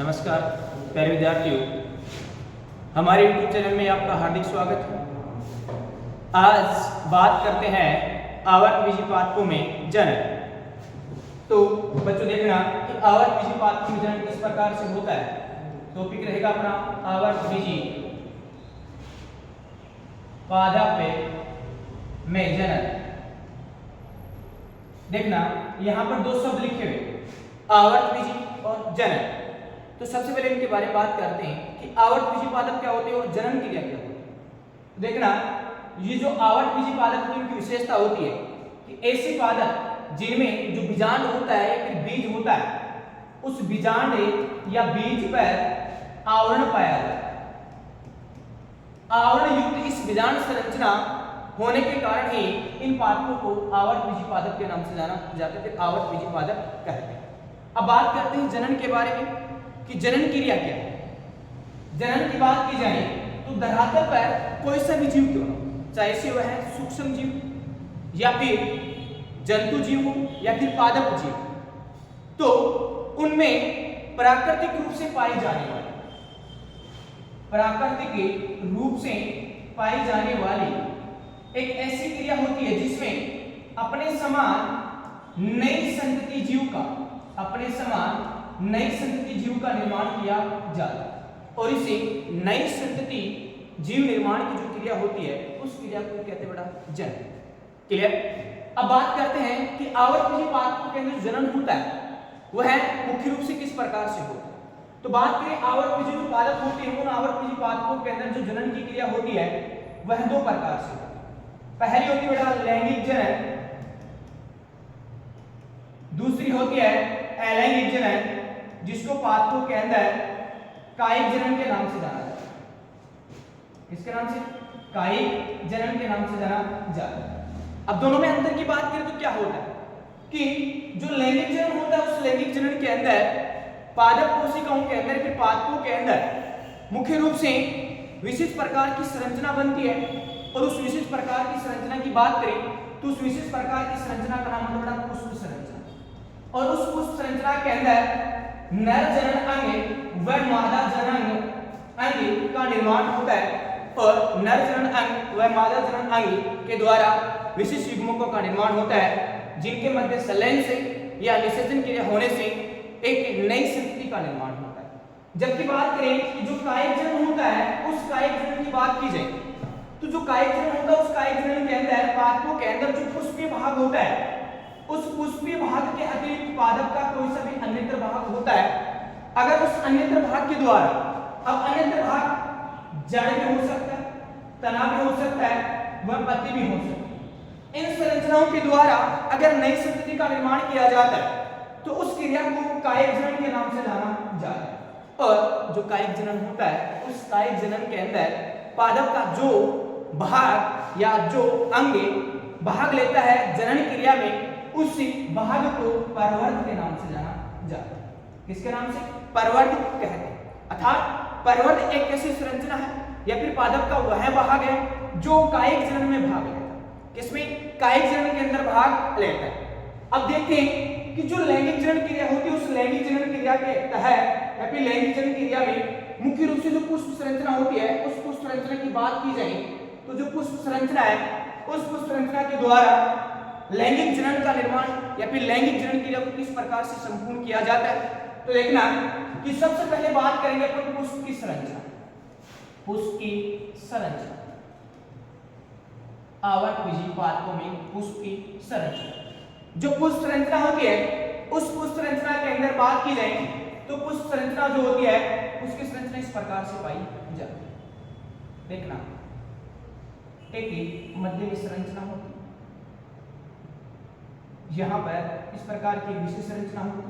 नमस्कार प्यारे विद्यार्थियों, हमारे YouTube चैनल में आपका हार्दिक स्वागत है। आज बात करते हैं आवर्त बीजीपादकों में जनन। तो बच्चों देखना कि आवर्त बीजीपादकों में जनन किस प्रकार से होता है। टॉपिक रहेगा अपना आवर्त बीजी पादप में जनन। देखना यहाँ पर दो शब्द लिखे हुए, आवर्त बीजी और जनन। तो सबसे पहले इनके बारे में बात करते हैं कि आवर्त बीजी पादप क्या होते हैं और जनन क्रिया क्या होती है। तो देखना ये जो आवर्त बीजी पादप की इनकी विशेषता होती है कि ऐसे पादप जिनमें जो बीजांड होता है या फिर बीज होता है, उस बीजांड या बीज पर आवरण पाया जाता है। आवरण युक्त इस बीजांड संरचना होने के कारण ही इन पादपों को आवर्त बीजी पादप के नाम से जाना जाता है, आवर्त बीजी पादप कहते हैं। अब बात करते हैं जनन के बारे में कि जनन क्रिया क्या है। जनन की बात की जाए तो धरातल पर कोई सा भी जीव क्यों ना, चाहे से वह सूक्ष्म जीव या फिर जंतु जीव हो या फिर पादप जीव, तो उनमें प्राकृतिक रूप से पाई जाने वाली एक ऐसी क्रिया होती है जिसमें अपने समान नई संतति जीव का निर्माण किया जाता है। और इसे नई संतति जीव निर्माण की जो क्रिया होती है उस क्रिया को कहते हैं बेटा जनन। क्लियर। अब बात करते हैं कि आवर्त बीजी पादपों के अंदर जनन होता है वह मुख्य रूप से किस प्रकार से होता है। तो बात करें आवर्त बीजी जो पादप होते हैं, उन आवर्त बीजी पादपों के अंदर जो जनन की क्रिया होती है वह दो प्रकार से होती है। पहली होती है बेटा लैंगिक जनन, दूसरी होती है अलैंगिक जनन, जिसको पादपों के अंदर कायिक जनन के नाम से जाना जाता है। किसके नाम से? कायिक जनन के नाम से जाना जाता है। अब दोनों में अंतर की बात करें तो क्या होता है कि जो लैंगिक जनन होता है उस लैंगिक जनन के अंदर पादप कोशिकाओं के अंदर फिर पादपों के अंदर मुख्य रूप से विशिष्ट प्रकार की संरचना बनती है। और उस विशिष्ट प्रकार की संरचना की बात करें तो उस विशिष्ट प्रकार की संरचना का नाम होता है पुष्प संरचना। और उस पुष्प संरचना के अंदर नर जनन अंग व मादा जनन अंग का निर्माण होता है। और नर जनन अंग व मादा जनन अंग के द्वारा विशिष्ट युग्मकों का निर्माण होता है, जिनके मध्य संलयन से या निषेचन क्रिया होने से एक नई संतति का निर्माण होता है। जबकि बात करें कि जो कायिक जनन होता है उस कायिक जनन की बात की जाए तो जो कायिक जनन होता है उस कायिक जनन के अंदर पादपों के अंदर जो पुष्पीय भाग होता है उस पुष्पीय भाग के अतिरिक्त पादप का कोई सा भी अन्यत्र भाग होता है। अगर उस अन्यत्र भाग के द्वारा, अब अन्यत्र भाग जड़ भी हो सकता है, तना भी हो सकता है, वह पत्ती भी हो सकती है। इन संरचनाओं के द्वारा अगर नई संतति का निर्माण किया जाता है तो उस क्रिया को कायिक जनन के नाम से जाना जाता है। और जो कायिक जनन होता है उस कायिक जनन के अंदर पादप का जो भाग या जो अंग भाग लेता है जनन क्रिया में, उस भाग को परवर्त के नाम से जाना जाता है। किसके नाम से? परवर्त कहते हैं। अर्थात परवर्त एक ऐसी संरचना है या फिर पादप का वह भाग है जो कायिक जनन में भाग लेता है। किसमें? कायिक जनन के अंदर भाग लेता है। अब देखते हैं कि जो लैंगिक जनन क्रिया होती है उस लैंगिक जनन क्रिया के तहत या फिर लैंगिक जनन क्रिया में मुख्य रूप से जो पुष्प संरचना होती है उस पुष्प संरचना की बात की जाए तो जो पुष्प संरचना है उस पुष्प संरचना के द्वारा लैंगिक जनन का निर्माण या फिर लैंगिक जनन क्रिया को किस प्रकार से संपूर्ण किया जाता है। तो देखना कि सबसे पहले बात करेंगे अपन पुष्प की संरचना। पुष्प की संरचना, आवर्त बीजी पादपों में पुष्प की संरचना, जो पुष्प संरचना होती है उस पुष्प संरचना के अंदर बात की जाए तो पुष्प संरचना जो होती है उसकी संरचना इस प्रकार से पाई जाती है। देखना एक मध्य में संरचना होती है, यहां पर इस प्रकार की विशेष संरचना होती है।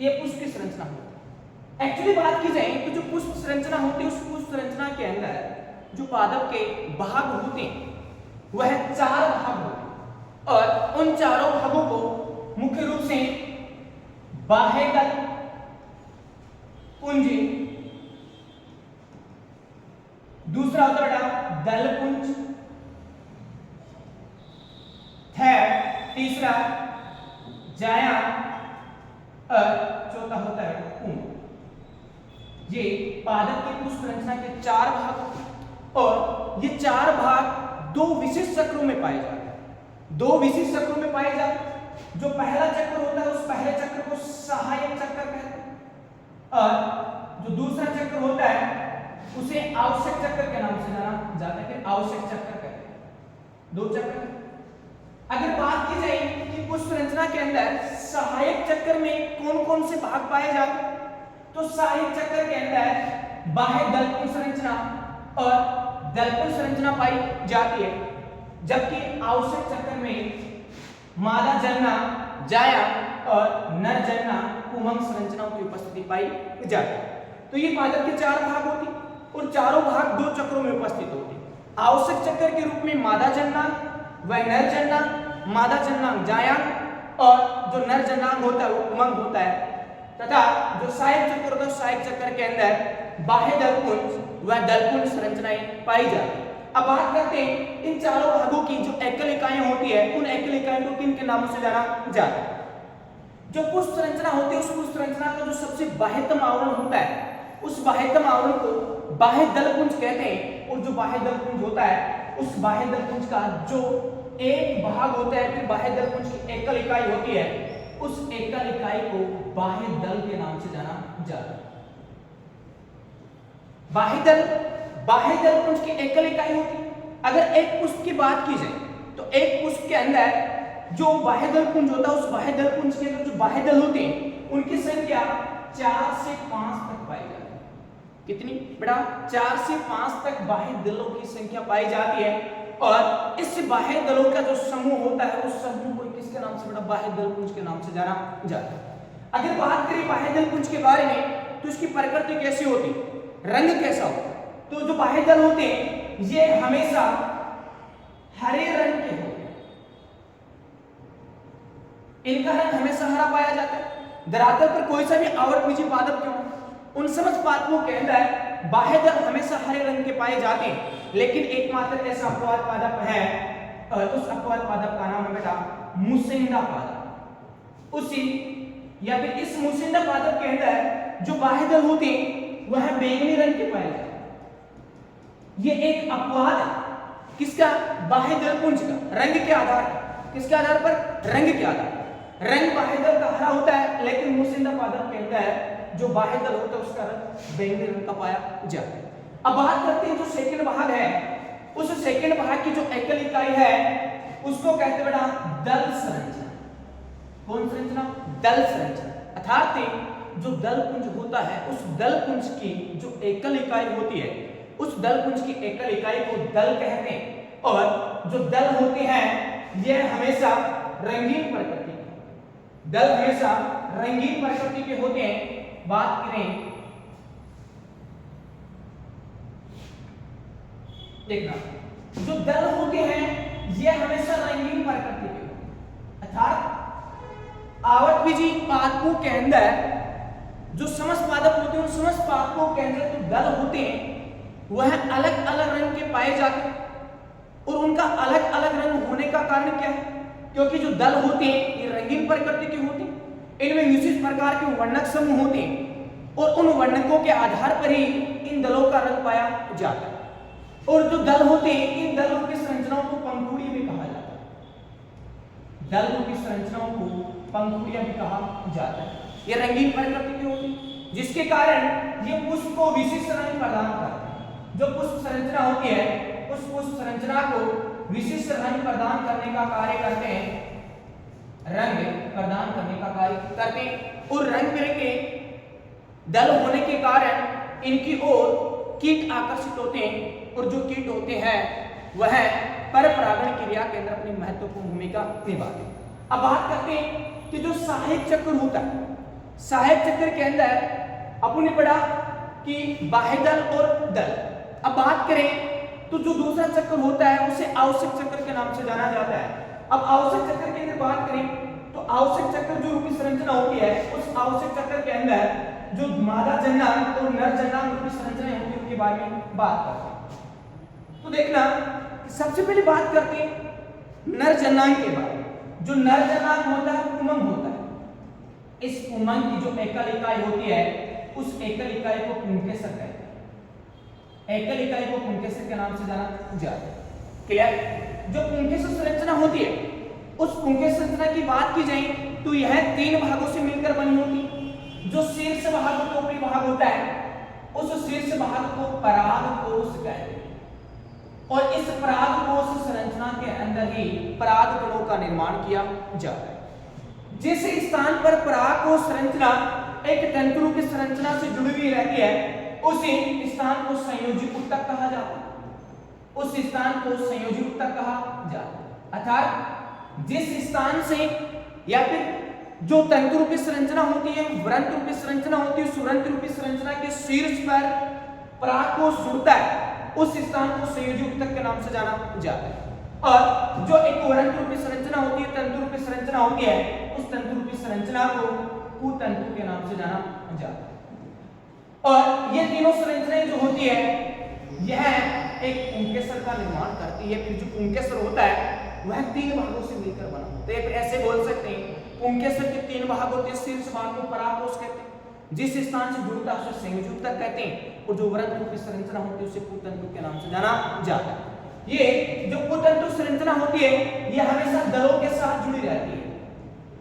ये पुष्प की संरचना होती है। एक्चुअली बात की जाए तो जो पुष्प संरचना होती है उस पुष्प संरचना के अंदर जो पादप के भाग होते हैं वह 4 भाग होते और उन चारों भागों को मुख्य रूप से बाह्य दल पुंज, दूसरा होता है बेटा दल पुंज, तीसरा जाया और चौथा होता है पुंज। ये पादप की पुष्प रचना के 4 भाग और ये 4 भाग 2 विशिष्ट चक्रों में पाए जाते हैं। 2 विशिष्ट चक्रों में पाए जाते हैं। जो पहला चक्र होता है उस पहले चक्र को सहायक चक्र कहते हैं और जो दूसरा चक्र होता है उसे आवश्यक चक्र के नाम से जाना जाता है। फिर आवश्यक चक्र कहते हैं। 2 चक्र। अगर बात की जाए कि पुष्प रचना के अंदर सहायक चक्र में कौन कौन से भाग पाए जाते हैं, तो सहायक चक्र के अंदर बाह्य दलपुंज संरचना और दलपुंज संरचना पाई जाती है, जबकि आवश्यक चक्र में मादा जनना जाया और नर जनना पुंमंग संरचनाओं की उपस्थिति पाई जाती है। तो ये पादप के 4 भाग होती और चारों भाग 2 चक्रों में उपस्थित होते। आवश्यक चक्र के रूप में मादा जनना व नर जनना, मादा जन्नांग जायांग और जो नर जन्नांग होता है वो पुंमंग होता है, तथा जो सहायक चक्र होता है सहायक चक्र के अंदर बाह्य दलपुंज व दलपुंज संरचनाएं पाई जाती है। अब बात करते हैं इन चारों भागों की जो एकल इकाइयां होती है, उन एकल इकाइयों को किन के नामों से जाना जाता है। जो पुष्प संरचना होती है उस पुष्प संरचना का जो सबसे बाह्यतम आवरण होता है उस बाह्यतम आवरण को बाह्य दलपुंज कहते हैं। और जो बाह्य दलपुंज होता है उस बाह्य दलपुंज का जो एक भाग होता है, फिर बाह्य दलपुंज की एकल इकाई होती है, उस एकल इकाई को बाह्य दल के नाम से जाना जाता है। बाह्य दलपुंज की एकल इकाई होती है। अगर एक पुष्प की बात की जाए तो एक पुष्प के अंदर जो बाह्य दलपुंज होता है उस बाह्य दलपुंज के अंदर जो बाह्य दल होते हैं उनकी संख्या 4 से 5 तक पाई जाती है। कितनी बेटा? 4 से 5 तक बाह्य दलों की संख्या पाई जाती है और इस बाह्य दलों का जो समूह होता है उस समूह को किसके नाम से बेटा? बाह्य दलपुंज के नाम से जाना जाता है। अगर बात करें बाह्य दलपुंज के बारे में तो इसकी प्रकृति कैसी होती, रंग कैसा होता? तो जो बाह्य दल होते हैं ये हमेशा हरे रंग के होते हैं। इनका रंग हमेशा हरा पाया जाता है। धरातल पर कोई सा भी आवर्तबीजी पादप क्यों, उन समस्त पादपों के अंदर बाह्य दल हमेशा हरे रंग के पाए जाते हैं, लेकिन एकमात्र ऐसा अपवाद पादप है, उस अपवाद पादप का नाम है बेटा मुसिंडा पादप। उसी या फिर इस मुसिंडा पादप के अंदर जो बाह्य दल होते हैं वह बैंगनी रंग के पाए जाते हैं। ये एक अपवाद है किसका? बाह्य दलपुंज का। रंग के आधार पर, किसके आधार पर? रंग के आधार पर। रंग बाह्य दल का हरा होता है, लेकिन मुसिंडा पादप के अंदर जो बाह्य दल होता है उसका रंग बैंगनी रंग का पाया जाता है। अब बात करते हैं जो सेकंड भाग है, उस सेकंड भाग की जो एकल इकाई है उसको कहते हैं बेटा दल संरचना। कौन संरचना? दल संरचना। अर्थात जो दलपुंज होता है उस दलपुंज की जो एकल इकाई होती है उस दलपुंज की एकल इकाई को दल कहते हैं। और जो दल होते हैं यह हमेशा रंगीन प्रकृति के, दल हमेशा रंगीन प्रकृति के होते हैं। बात करें, देखना जो दल होते हैं यह हमेशा रंगीन प्रकृति के होते हैं। अर्थात आवर्तबीजी पादपों के अंदर जो समस्त पादप होते हैं उन समस्त पादपों के अंदर जो दल होते हैं वह अलग अलग रंग के पाए जाते हैं। और उनका अलग अलग रंग होने का कारण क्या है? क्योंकि जो दल होते हैं ये रंगीन प्रकृति के होते हैं, इनमें विशिष्ट प्रकार के वर्णक समूह होते हैं और उन वर्णकों के आधार पर ही इन दलों का रंग पाया जाता है। और जो दल होते हैं इन दलों की संरचनाओं को पंखुड़ी भी कहा जाता है। दलों की संरचनाओं को पंखुड़ियां भी कहा जाता है। ये रंगीन प्रकृति के होते हैं जिसके कारण ये पुष्प को विशिष्ट रंग प्रदान करते हैं। जो पुष्प संरचना होती है उस पुष्प संरचना को विशिष्ट रंग प्रदान करने का कार्य करते हैं, रंग प्रदान करने का कार्य करते हैं। और रंग बिरंगे दल होने के कारण इनकी ओर कीट आकर्षित होते हैं और जो कीट होते हैं वह परपरागण क्रिया के अंदर अपनी महत्वपूर्ण भूमिका निभाते हैं। अब बात करते हैं कि जो सहायक चक्र होता है, सहायक चक्र के अंदर अपने पढ़ा कि बाह्य दल और दल। अब बात करें तो जो दूसरा चक्र होता है उसे आवश्यक चक्र के नाम से जाना जाता है। अब आवश्यक चक्र की अगर बात करें तो आवश्यक चक्र जो रूपी संरचना होती है, उस आवश्यक चक्र के अंदर जो मादा जननांग और नर जननांग रूपी संरचनाएं होती है उनके बारे में बात करते हैं। तो देखना सबसे पहले बात करते हैं नर जननांग के बारे में। जो नर जननांग होता है पुंमंग होता है। इस पुंमंग की जो एकल इकाई होती है उस एकल इकाई को पुंकेसर कहते हैं। एकल इकाई को पुंकेसर के नाम से जाना जाता है। क्लियर? जो पुंकेसर संरचना होती है उस पुंकेसर संरचना की बात की जाए तो यह 3 भागों से मिलकर बनी होती। जो शीर्ष भाग और ऊपरी भाग होता है उस शीर्ष भाग को परागकोश कहते हैं और इस परागकोश संरचना के अंदर ही परागकणों का निर्माण किया जाता है। जिस स्थान पर परागकोश संरचना एक तंतु की संरचना से जुड़ी हुई रहती है उसी स्थान को संयोजी ऊतक कहा जाता है। उस स्थान को संयोजी ऊतक कहा जाता है। अर्थात जिस स्थान से या फिर जो तंतु रूपी संरचना होती है, व्रंत रूपी संरचना होती है, उस व्रंत रूपी संरचना के शीर्ष पर परागकोश जुड़ता है उस स्थान को संयोजी ऊतक के नाम से जाना जाता है। और जो एक व्रंत रूपी संरचना होती है, तंतु रूपी संरचना होती है, उस तंतु रूपी संरचना को कुतंतु के नाम से जाना जाता है। और ये तीनों संरचनाएं जो होती है यह एक पुंकेसर का निर्माण करती है। फिर जो पुंकेसर होता है वह 3 भागों से मिलकर बना होता है। ऐसे बोल सकते हैं पुंकेसर के 3 भाग होते हैं। शीर्ष भाग को परागकोश कहते हैं, जिस स्थान से जुड़ता है उसे संयोजी ऊतक कहते हैं, और जो व्रंत रूपी संरचना होती है उसे कुतंतु के नाम से जाना जाता है। ये जो कुतंतु संरचना होती है यह हमेशा दलों के साथ जुड़ी रहती है।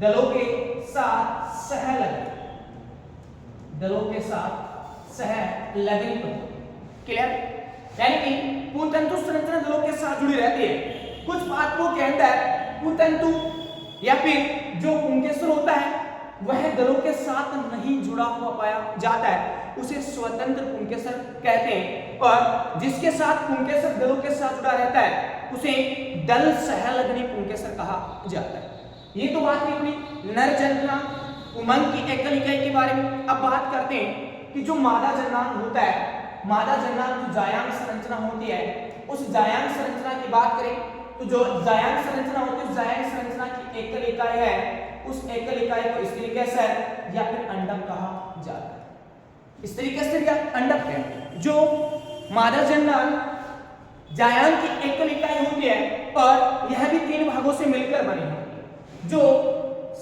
दलों के साथ सहलग्न, दलों के साथ सहलग्न। क्लियर? यानी कि कुतंतु संरचना दलों के साथ जुड़ी रहती है। कुछ पादपों के अंदर कुतंतु या फिर जो पुंकेसर होता है वह दलों के साथ नहीं जुड़ा हुआ पाया जाता है, उसे स्वतंत्र पुंकेसर कहते हैं। और जिसके साथ पुंकेसर दलों के साथ जुड़ा रहता है उसे दल सहलग्नी पुंकेसर कहा जाता है। ये तो बात की अपनी नर जननांग पुंमंग की एकल इकाई के बारे में। अब बात करते हैं कि जो मादा जननांग होता है, मादा जननांग जो जायांग संरचना होती है, उस जायांग संरचना की बात करें तो जो जायांग संरचना होती है उस जायांग संरचना की एकल इकाई है, उस एकल इकाई को स्त्रीकेसर या फिर अंडक कहा जाता है। स्त्रीकेसर या अंडक है। जो मादा जननांग जायांग की एकल इकाई होती है और यह भी 3 भागों से मिलकर बनी होती है। जो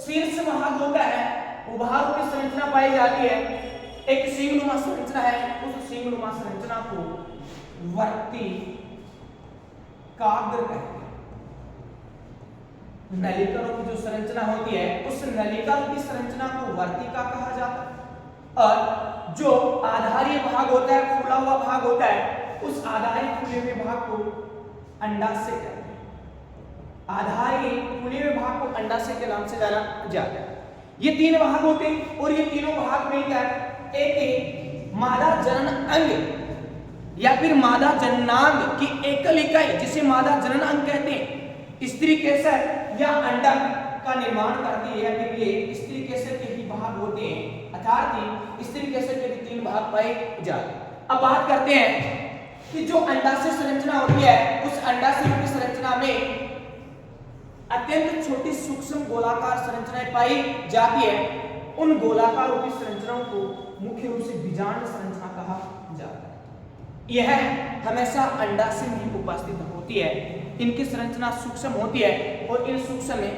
शीर्ष भाग होता है उभारों की संरचना पाई जाती है, एक सींगनुमा संरचना है, उस सींगनुमा संरचना को वर्ती काग्र कहते हैं। नलिका की जो संरचना होती है उस नलिका की संरचना को वर्तिका कहा जाता है। और जो आधारीय भाग होता है, फूला हुआ भाग होता है, उस आधारी फूले हुए भाग को अंडाशय कहते हैं। आधारी फूले हुए भाग को अंडाशय के नाम से जाना जाता है। ये 3 भाग होते हैं और ये तीनों भाग मिलकर एक मादा जनन अंग या फिर मादा जननांग की एकल इकाई जिसे मादा जनन अंग कहते हैं, स्त्रीकेसर या अंडक का निर्माण करती है। फिर ये स्त्रीकेसर के ही भाग होते हैं, अर्थात स्त्रीकेसर के भी 3 भाग पाए जाते हैं। अब बात करते हैं कि जो अंडाशय संरचना होती है उस अंडाशय की संरचना में अत्यंत छोटी सूक्ष्म गोलाकार संरचनाएं पाई जाती है। उन गोलाकार रूपी संरचनाओं को मुख्य रूप से बीजांड संरचना कहा जाता है। यह हमेशा अंडाशय में ही उपस्थित होती है। इनकी संरचना सूक्ष्म होती है और इन सूक्ष्म में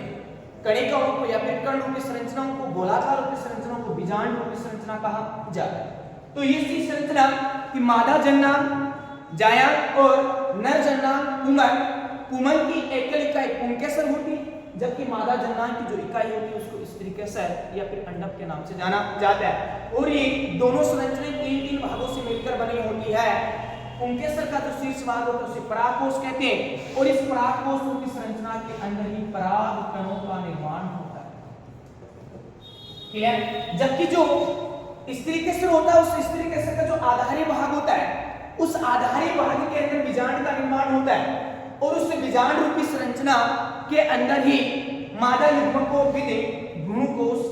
कणिकाओं को या फिर कण रूपी संरचनाओं को, गोलाकार रूपी संरचनाओं को बीजांड रूपी संरचना कहा जाता है। तो ये सी संरचना की मादा जननांग जायांग और नर जननांग पुंमंग, पुंमंग की एकल इकाई पुंकेसर होती है, जबकि मादा जननांग की जो इकाई होती है उसको स्त्रीकेसर या फिर अंडक के नाम से जाना जाता है। और ये दोनों संरचनाएं 3-3 भागों से मिलकर बनी होती है। पुंकेसर का जो शीर्ष भाग होता है उसे परागकोश कहते हैं और इस परागकोश की संरचना के अंदर ही परागकणों का निर्माण होता है। क्लियर? जबकि जो स्त्रीकेसर होता है उस स्त्रीकेसर का जो आधारी भाग होता है उस आधारी भाग के अंदर बीजांड का निर्माण होता है और उस बीजांड रूपी संरचना के अंदर ही मादा युग्मकों भ्रूणकोश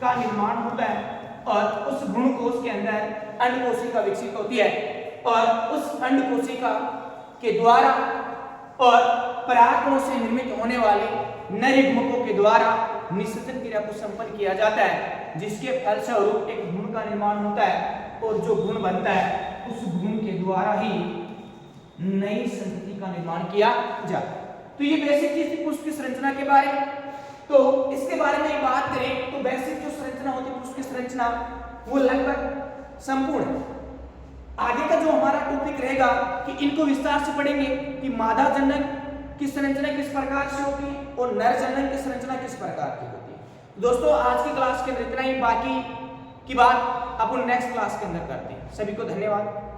का निर्माण होता है और उस भ्रूणकोश के अंदर अंडकोशिका विकसित होती है और उस अंडकोशिका के द्वारा और परागकणों से निर्मित होने वाले नर युग्मकों के द्वारा निषेचन क्रिया को संपन्न किया जाता है, जिसके फलस्वरूप एक भ्रूण का निर्माण होता है और जो भ्रूण बनता है उस भ्रूण के द्वारा ही नई संतति का निर्माण किया जाता है। तो ये बेसिक चीज थी पुष्प की संरचना के बारे में। तो इसके बारे में बात करें तो बेसिक जो संरचना होती है पुष्प की संरचना वो लगभग संपूर्ण है। आगे का जो हमारा टॉपिक रहेगा कि इनको विस्तार से पढ़ेंगे कि मादा जनक की संरचना किस प्रकार से होती है और नर जनक की संरचना किस प्रकार की होती है। तो दोस्तों आज की क्लास के अंदर इतना ही, बाकी की बात अपन नेक्स्ट क्लास के अंदर करते हैं। सभी को धन्यवाद।